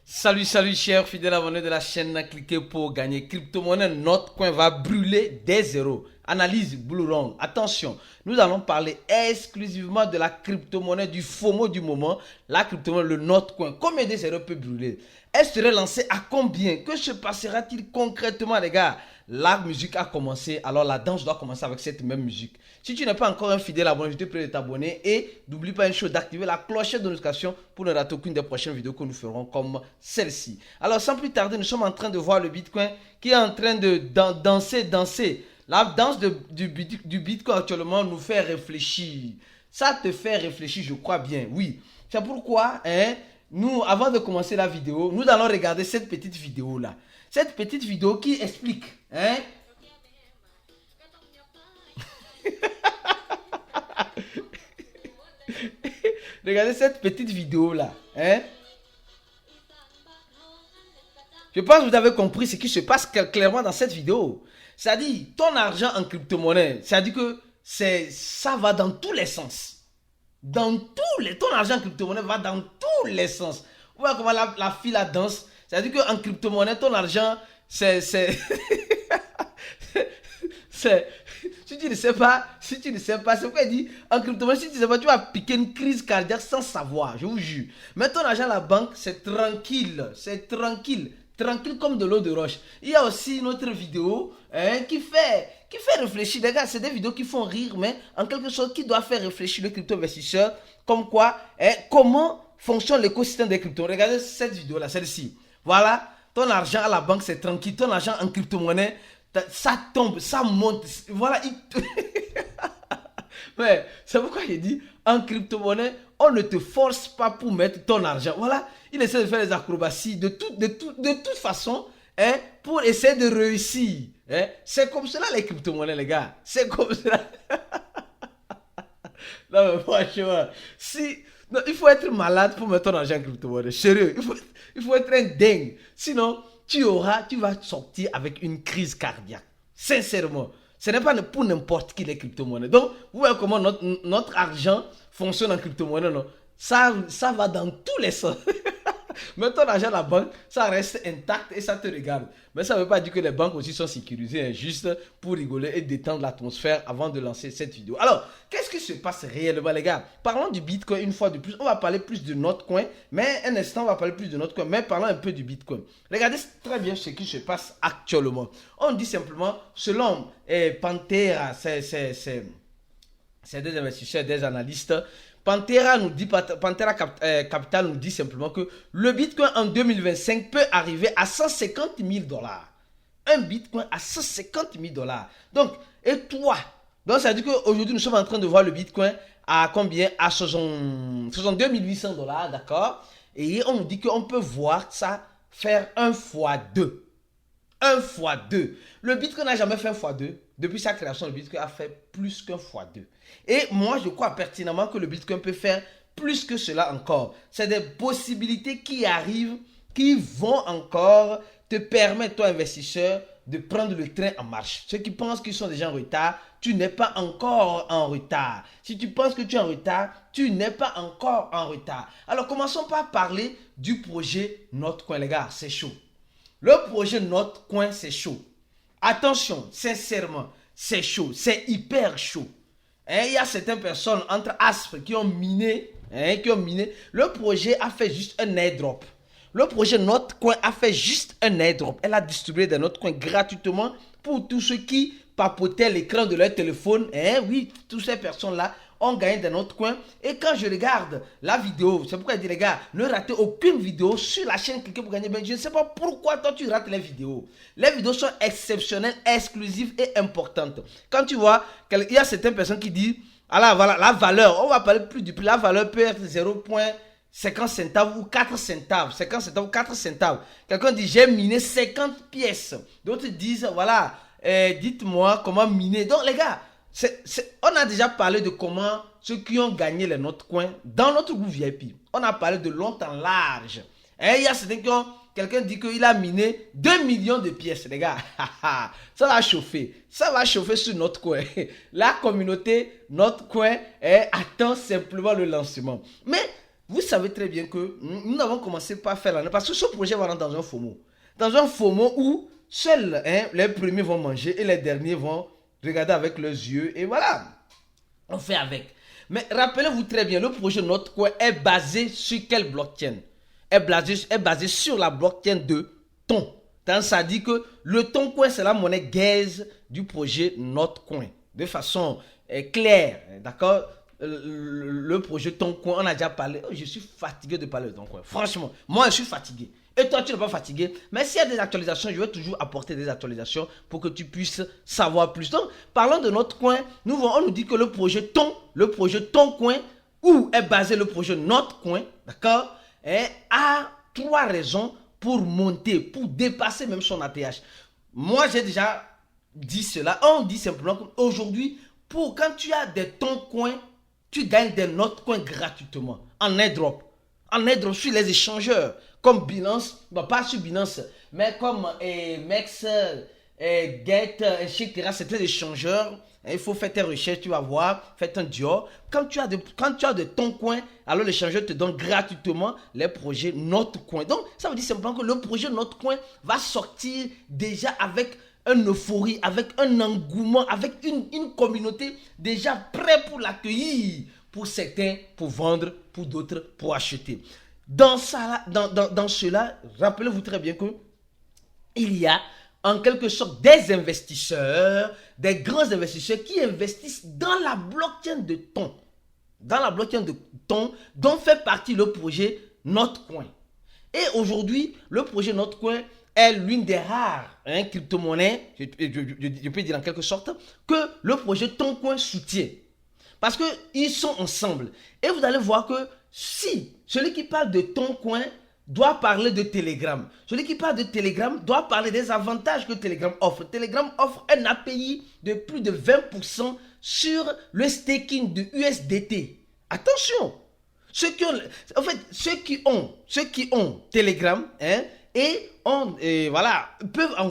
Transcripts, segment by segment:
Salut chers fidèles abonnés de la chaîne, cliquez pour gagner. Crypto-monnaie, notre coin va brûler des zéros. Analyse Blue Long. Attention, nous allons parler exclusivement de la crypto-monnaie, du FOMO du moment. La crypto-monnaie, le Notcoin. Combien de zéros peut brûler? Elle serait lancée à combien? Que se passera-t-il concrètement, les gars? La musique a commencé, alors la danse doit commencer avec cette même musique. Si tu n'es pas encore un fidèle abonné, je te prie de t'abonner et n'oublie pas une chose, d'activer la clochette de notification pour ne rater aucune des prochaines vidéos que nous ferons comme celle-ci. Alors sans plus tarder, nous sommes en train de voir le Bitcoin qui est en train de danser. La danse du Bitcoin actuellement nous fait réfléchir. Ça te fait réfléchir, je crois bien, oui. C'est pourquoi, nous, avant de commencer la vidéo, nous allons regarder cette petite vidéo-là. Cette petite vidéo qui explique, Regardez cette petite vidéo-là, Je pense que vous avez compris ce qui se passe clairement dans cette vidéo. C'est-à-dire, ton argent en crypto-monnaie, c'est-à-dire que ça va dans tous les sens. Ton argent en crypto-monnaie va dans tous les sens. Vous voyez comment la fille la danse. C'est-à-dire qu'en crypto-monnaie, ton argent, c'est si tu ne sais pas, c'est pourquoi il dit en crypto-monnaie, si tu ne sais pas, tu vas piquer une crise cardiaque sans savoir, je vous jure. Mais ton argent à la banque, c'est tranquille, tranquille comme de l'eau de roche. Il y a aussi une autre vidéo qui fait réfléchir. Les gars, c'est des vidéos qui font rire, mais en quelque chose qui doit faire réfléchir le crypto-investisseur. Comme quoi, comment fonctionne l'écosystème des cryptos. Regardez cette vidéo-là, celle-ci. Voilà, ton argent à la banque, c'est tranquille. Ton argent en crypto-monnaie, ça tombe, ça monte. Voilà. Ouais, c'est pourquoi il dit, en crypto-monnaie, on ne te force pas pour mettre ton argent. Voilà, il essaie de faire les acrobaties de toute façon, pour essayer de réussir. C'est comme cela les crypto-monnaies, les gars. C'est comme cela. Non, mais franchement, non, il faut être malade pour mettre ton argent en crypto-monnaie. Sérieux, il faut être un dingue. Sinon, tu vas sortir avec une crise cardiaque. Sincèrement. Ce n'est pas pour n'importe qui les crypto-monnaies. Donc, vous voyez comment notre argent fonctionne en crypto-monnaie, non? Ça va dans tous les sens. Mais ton argent à la banque, ça reste intact et ça te regarde. Mais ça ne veut pas dire que les banques aussi sont sécurisées, juste pour rigoler et détendre l'atmosphère avant de lancer cette vidéo. Alors, qu'est-ce qui se passe réellement, les gars? Parlons du Bitcoin une fois de plus. On va parler plus de notre coin, mais un instant, on va parler plus de notre coin, mais parlons un peu du Bitcoin. Regardez très bien ce qui se passe actuellement. On dit simplement, selon Pantera, c'est des investisseurs, des analystes. Pantera Capital nous dit simplement que le Bitcoin en 2025 peut arriver à 150 000 $. Un Bitcoin à 150 000 $. Donc, et toi? Donc, ça veut dire qu'aujourd'hui, nous sommes en train de voir le Bitcoin à combien? À 62 800 $, d'accord? Et on nous dit qu'on peut voir ça faire 1 fois 2. 1 fois 2. Le Bitcoin n'a jamais fait 1 fois 2. Depuis sa création, le Bitcoin a fait plus qu'un fois 2. Et moi, je crois pertinemment que le Bitcoin peut faire plus que cela encore. C'est des possibilités qui arrivent, qui vont encore te permettre, toi investisseur, de prendre le train en marche. Ceux qui pensent qu'ils sont déjà en retard, tu n'es pas encore en retard. Si tu penses que tu es en retard, tu n'es pas encore en retard. Alors, commençons par parler du projet Notcoin, les gars. C'est chaud. Le projet Notcoin, c'est chaud. Attention, sincèrement, c'est chaud. C'est hyper chaud. Il y a certaines personnes entre Asp qui ont miné. Le projet a fait juste un airdrop. Le projet Notcoin a fait juste un airdrop. Elle a distribué des Notcoins gratuitement pour tous ceux qui papotaient l'écran de leur téléphone. Oui, toutes ces personnes-là ont gagné des Notcoins. Et quand je regarde la vidéo, c'est pourquoi je dis les gars, ne ratez aucune vidéo sur la chaîne Cliquez pour gagner. Je ne sais pas pourquoi toi tu rates les vidéos. Les vidéos sont exceptionnelles, exclusives et importantes. Quand tu vois, il y a certaines personnes qui disent, voilà, la valeur, on va parler plus du prix, la valeur peut être 0,50 centaves ou 4 centaves. 50 centaves ou 4 centaves. Quelqu'un dit, j'ai miné 50 pièces. D'autres disent, voilà, dites-moi comment miner. Donc les gars, on a déjà parlé de comment ceux qui ont gagné les Notcoins dans notre groupe VIP. On a parlé de long en large. Il y a certains qui ont... Quelqu'un dit qu'il a miné 2 millions de pièces, les gars. Ça va chauffer. Ça va chauffer sur Notcoin. La communauté Notcoin attend simplement le lancement. Mais vous savez très bien que nous avons commencé par faire l'année parce que ce projet va rentrer dans un FOMO. Dans un FOMO où seuls les premiers vont manger et les derniers vont regarder avec leurs yeux. Et voilà, on fait avec. Mais rappelez-vous très bien, le projet Notcoin est basé sur quelle blockchain? Est basé sur la blockchain de Ton. Donc, ça dit que le Toncoin, c'est la monnaie gaze du projet Notcoin. De façon claire, d'accord? Le projet Toncoin, on a déjà parlé. Oh, je suis fatigué de parler de Toncoin. Franchement, moi, je suis fatigué. Et toi, tu n'es pas fatigué. Mais s'il y a des actualisations, je vais toujours apporter des actualisations pour que tu puisses savoir plus. Donc, parlons de Notcoin. On nous dit que le projet Toncoin, où est basé le projet Notcoin, d'accord, a 3 raisons pour monter, pour dépasser même son ATH. Moi, j'ai déjà dit cela. On dit simplement qu'aujourd'hui, quand tu as des Toncoins, tu gagnes des Notcoins gratuitement en airdrop. En airdrop sur les échangeurs comme Binance, bon, pas sur Binance, mais comme Mex, Get, etc. C'est des échangeurs. Il faut faire tes recherches, tu vas voir, fais un Dior. Quand tu as de ton coin, alors l'échangeur te donne gratuitement les projets Notcoin. Donc, ça veut dire simplement que le projet Notcoin va sortir déjà avec une euphorie, avec un engouement, avec une communauté déjà prête pour l'accueillir. Pour certains, pour vendre, pour d'autres, pour acheter. Dans cela, rappelez-vous très bien que il y a en quelque sorte des investisseurs, des grands investisseurs qui investissent dans la blockchain de Ton. Dans la blockchain de Ton, dont fait partie le projet Notcoin. Et aujourd'hui, le projet Notcoin est l'une des rares crypto-monnaies, je peux dire en quelque sorte, que le projet Toncoin soutient. Parce qu'ils sont ensemble. Et vous allez voir que si celui qui parle de Toncoin doit parler de Telegram, celui qui parle de Telegram doit parler des avantages que Telegram offre. Telegram offre un API de plus de 20% sur le staking de USDT. Attention, ceux qui ont Telegram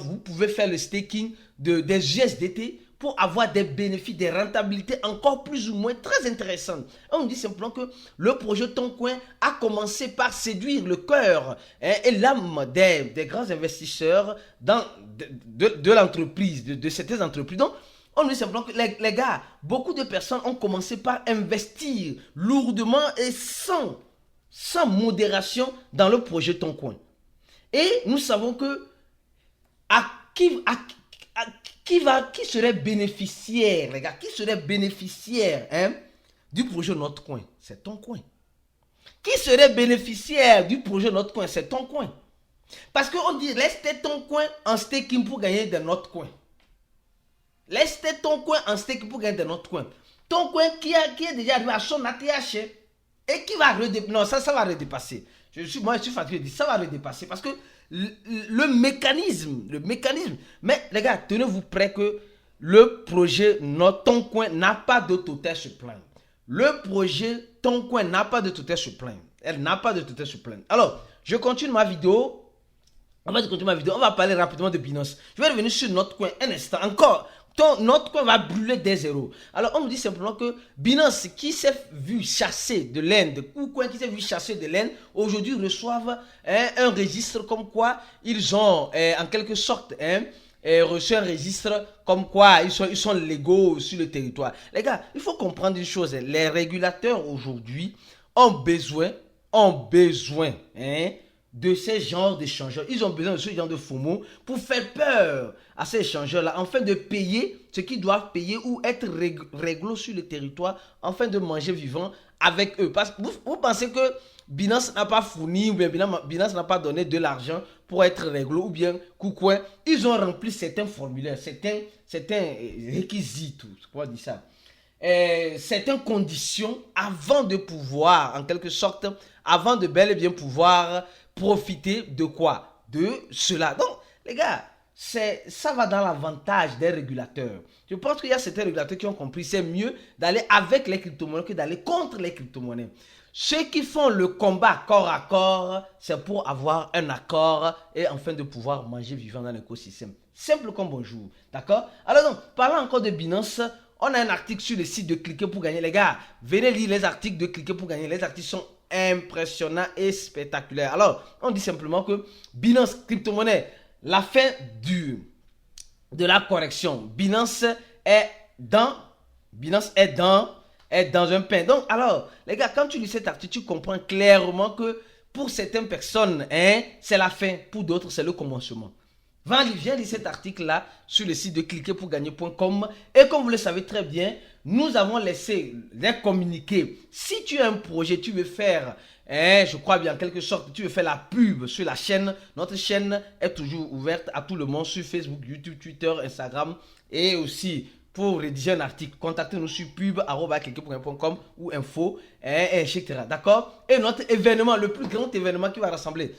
vous pouvez faire le staking des USDT pour avoir des bénéfices, des rentabilités encore plus ou moins très intéressantes. On dit simplement que le projet Toncoin a commencé par séduire le cœur et l'âme des grands investisseurs de l'entreprise, de certaines entreprises. Donc, on dit simplement que les gars, beaucoup de personnes ont commencé par investir lourdement et sans modération dans le projet Toncoin. Et nous savons que qui serait bénéficiaire, les gars, qui serait bénéficiaire du projet Notcoin? C'est Toncoin. Qui serait bénéficiaire du projet Notcoin? C'est Toncoin. Parce qu'on dit, laisse ton coin en staking pour gagner des Notcoin. Laisse ton coin en staking pour gagner des Notcoin. Ton coin qui est déjà arrivé à son ATH et qui va redépasser. Non, ça va redépasser. Moi, je suis fatigué de dire, ça va redépasser parce que le mécanisme, mais les gars, tenez-vous prêts que le projet Toncoin n'a pas de total supply. Le projet Toncoin n'a pas de total supply. Elle n'a pas de total supply. Alors, je continue ma vidéo. On va parler rapidement de Binance. Je vais revenir sur Notcoin un instant. Encore, Notcoin va brûler des zéros. Alors, on nous dit simplement que Binance, qui s'est vu chasser de l'Inde, KuCoin qui s'est vu chasser de l'Inde, aujourd'hui reçoivent un registre comme quoi ils ont, en quelque sorte, reçu un registre comme quoi ils sont légaux sur le territoire. Les gars, il faut comprendre une chose. Les régulateurs aujourd'hui ont besoin, de ces genres d'échangeurs. Ils ont besoin de ce genre de FOMO pour faire peur à ces échangeurs-là, afin de payer ce qu'ils doivent payer ou être réglo sur le territoire, afin de manger vivant avec eux. Parce que vous pensez que Binance n'a pas fourni, ou bien Binance n'a pas donné de l'argent pour être réglo, ou bien KuCoin, ils ont rempli certains formulaires, certains réquisites, comment dire ça, certaines conditions avant de pouvoir, en quelque sorte, avant de bel et bien pouvoir profiter de quoi? De cela. Donc, les gars, ça va dans l'avantage des régulateurs. Je pense qu'il y a certains régulateurs qui ont compris c'est mieux d'aller avec les crypto-monnaies que d'aller contre les crypto-monnaies. Ceux qui font le combat corps à corps, c'est pour avoir un accord et enfin de pouvoir manger vivant dans l'écosystème. Simple comme bonjour. D'accord? Alors donc, parlant encore de Binance, on a un article sur le site de Cliquer pour gagner. Les gars, venez lire les articles de Cliquer pour gagner. Les articles sont impressionnant et spectaculaire. Alors, on dit simplement que Binance crypto-monnaie, la fin de la correction. Binance est dans un pain. Donc, alors, les gars, quand tu lis cet article, tu comprends clairement que pour certaines personnes, c'est la fin. Pour d'autres, c'est le commencement. Viens lire cet article-là sur le site de cliquerpourgagner.com. Et comme vous le savez très bien, nous avons laissé les communiqués. Si tu as un projet, tu veux faire, je crois bien en quelque sorte, tu veux faire la pub sur la chaîne. Notre chaîne est toujours ouverte à tout le monde sur Facebook, YouTube, Twitter, Instagram. Et aussi, pour rédiger un article, contactez-nous sur pub@cliquerpourgagner.com ou info, etc. D'accord? Et notre événement, le plus grand événement qui va rassembler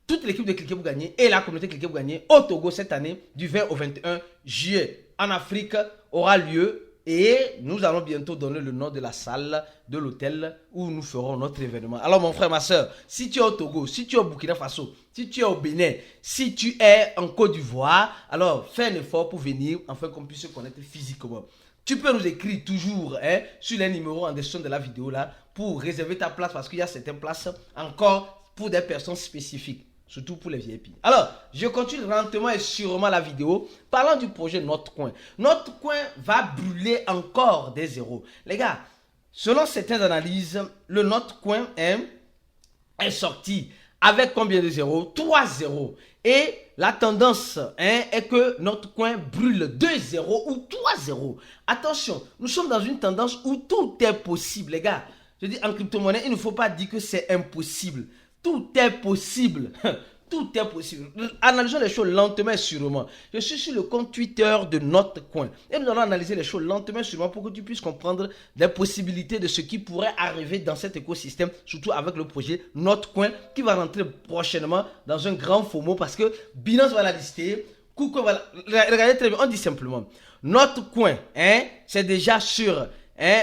toute l'équipe de Cliquer pour Gagner et la communauté Cliquer pour Gagner au Togo cette année, du 20 au 21 juillet en Afrique, aura lieu. Et nous allons bientôt donner le nom de la salle, de l'hôtel où nous ferons notre événement. Alors mon frère, ma soeur, si tu es au Togo, si tu es au Burkina Faso, si tu es au Bénin, si tu es en Côte d'Ivoire, alors fais un effort pour venir afin qu'on puisse se connaître physiquement. Tu peux nous écrire toujours sur les numéros en description de la vidéo là pour réserver ta place parce qu'il y a certaines places encore pour des personnes spécifiques. Surtout pour les VIP. Alors, je continue lentement et sûrement la vidéo. Parlant du projet Notcoin. Notcoin va brûler encore des zéros. Les gars, selon certaines analyses, le Notcoin est sorti avec combien de zéros? 3 zéros. Et la tendance est que Notcoin brûle 2 zéros ou 3 zéros. Attention, nous sommes dans une tendance où tout est possible, les gars. Je dis en crypto-monnaie, il ne faut pas dire que c'est impossible. Tout est possible. Tout est possible. Analysons les choses lentement et sûrement. Je suis sur le compte Twitter de Notcoin. Et nous allons analyser les choses lentement et sûrement pour que tu puisses comprendre les possibilités de ce qui pourrait arriver dans cet écosystème, surtout avec le projet Notcoin qui va rentrer prochainement dans un grand FOMO parce que Binance va la lister. KuCoin va la... Regardez très bien, on dit simplement Notcoin, c'est déjà sur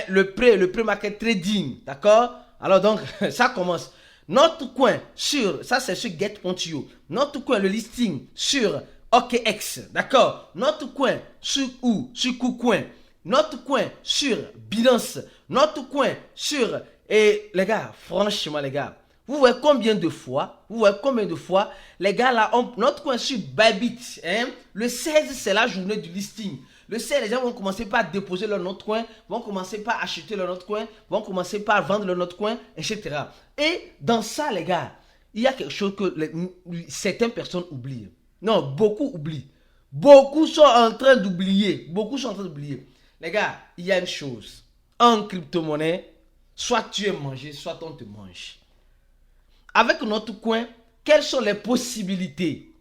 le pré-market trading. D'accord? Alors donc, ça commence. Notcoin sur, ça c'est sur Get.io. Notcoin, le listing sur OKX, d'accord. Notcoin sur où? Sur KuCoin. Notcoin sur Binance. Notcoin sur, et les gars, franchement les gars, vous voyez combien de fois, les gars là, Notcoin sur Bybit, le 16 c'est la journée du listing. Le 16, les gens vont commencer par déposer leur Notcoin, vont commencer par acheter leur Notcoin, vont commencer par vendre leur Notcoin, etc. Et dans ça, les gars, il y a quelque chose que certaines personnes oublient. Non, beaucoup oublient. Beaucoup sont en train d'oublier. Les gars, il y a une chose. En crypto-monnaie, soit tu es mangé, soit on te mange. Avec Notcoin, quelles sont les possibilités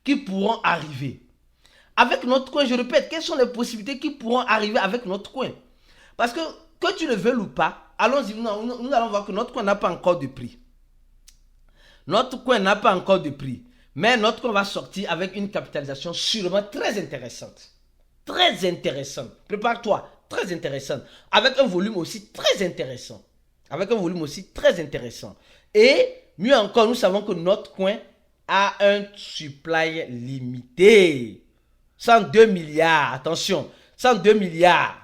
qui pourront arriver? Avec Notcoin, je répète, quelles sont les possibilités qui pourront arriver avec Notcoin? Parce que tu le veuilles ou pas, allons-y, nous allons voir que Notcoin n'a pas encore de prix. Notcoin n'a pas encore de prix. Mais Notcoin va sortir avec une capitalisation sûrement très intéressante. Très intéressante. Prépare-toi, très intéressante. Avec un volume aussi très intéressant. Et mieux encore, nous savons que Notcoin a un supply limité. 102 milliards, attention, 102 milliards,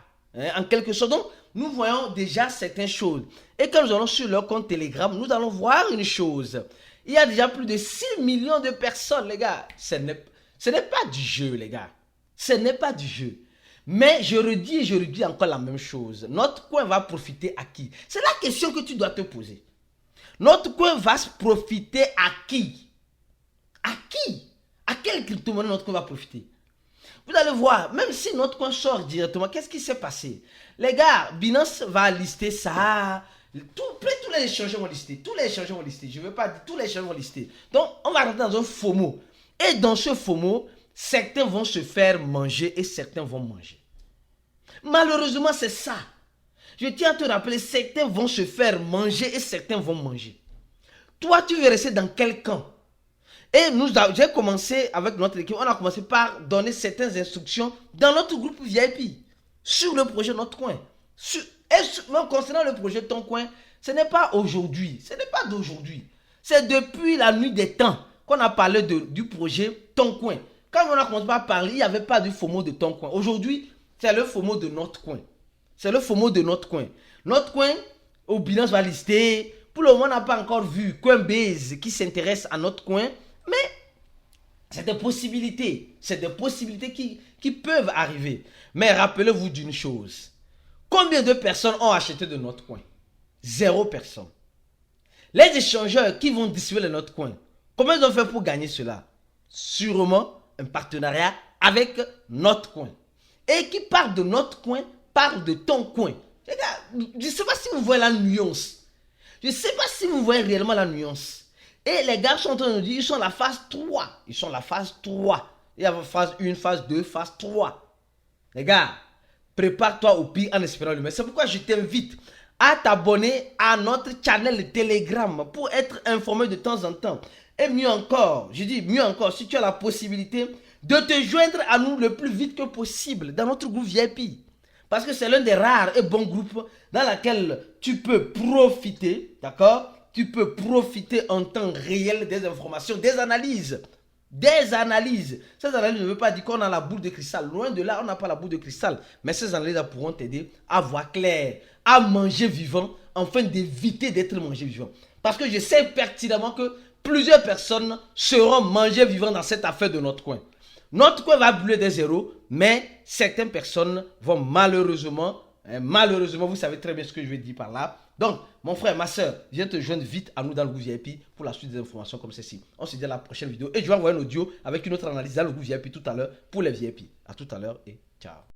en quelque sorte. Donc, nous voyons déjà certaines choses. Et quand nous allons sur leur compte Telegram, nous allons voir une chose. Il y a déjà plus de 6 millions de personnes, les gars. Ce n'est pas du jeu, les gars. Ce n'est pas du jeu. Mais je redis encore la même chose. Notcoin va profiter à qui? C'est la question que tu dois te poser. Notcoin va profiter à qui? À qui? À quelle crypto-monnaie Notcoin va profiter? Vous allez voir, même si Notcoin sort directement, qu'est-ce qui s'est passé? Les gars, Binance va lister ça. Tous les échangeurs vont lister. Je ne veux pas dire, tous les échangeurs vont lister. Donc, on va rentrer dans un FOMO. Et dans ce FOMO, certains vont se faire manger et certains vont manger. Malheureusement, c'est ça. Je tiens à te rappeler, certains vont se faire manger et certains vont manger. Toi, tu veux rester dans quel camp? Et j'ai commencé avec notre équipe, on a commencé par donner certaines instructions dans notre groupe VIP sur le projet Notcoin. Même concernant le projet Toncoin, ce n'est pas aujourd'hui, ce n'est pas d'aujourd'hui. C'est depuis la nuit des temps qu'on a parlé du projet Toncoin. Quand on a commencé par parler, il n'y avait pas de FOMO de Toncoin. Aujourd'hui, c'est le FOMO de Notcoin. Notcoin, au Binance va lister, Pour le moment, on n'a pas encore vu Coinbase qui s'intéresse à notre coin, mais c'est des possibilités. C'est des possibilités qui peuvent arriver. Mais rappelez-vous d'une chose. Combien de personnes ont acheté de notre coin? 0 personne. Les échangeurs qui vont distribuer notre coin, comment ils ont fait pour gagner cela? Sûrement un partenariat avec notre coin. Et qui parle de notre coin, parle de ton coin. Les gars, je ne sais pas si vous voyez la nuance. Je ne sais pas si vous voyez réellement la nuance. Et les gars sont en train de nous dire, ils sont la phase 3. Ils sont la phase 3. Il y a phase 1, phase 2, phase 3. Les gars, prépare-toi au pire en espérant le meilleur. C'est pourquoi je t'invite à t'abonner à notre channel Telegram pour être informé de temps en temps. Et mieux encore, je dis mieux encore, si tu as la possibilité de te joindre à nous le plus vite que possible dans notre groupe VIP. Parce que c'est l'un des rares et bons groupes dans lequel tu peux profiter, d'accord? Tu peux profiter en temps réel des informations, des analyses. Des analyses. Ces analyses ne veulent pas dire qu'on a la boule de cristal. Loin de là, on n'a pas la boule de cristal. Mais ces analyses pourront t'aider à voir clair, à manger vivant, afin d'éviter d'être mangé vivant. Parce que je sais pertinemment que plusieurs personnes seront mangées vivant dans cette affaire de notre coin. Notre coin va brûler des zéros, mais certaines personnes vont malheureusement, vous savez très bien ce que je veux dire par là. Donc, mon frère, ma soeur, viens te joindre vite à nous dans le groupe VIP pour la suite des informations comme ceci. On se dit à la prochaine vidéo et je vais envoyer un audio avec une autre analyse dans le groupe VIP tout à l'heure pour les VIP. À tout à l'heure et ciao.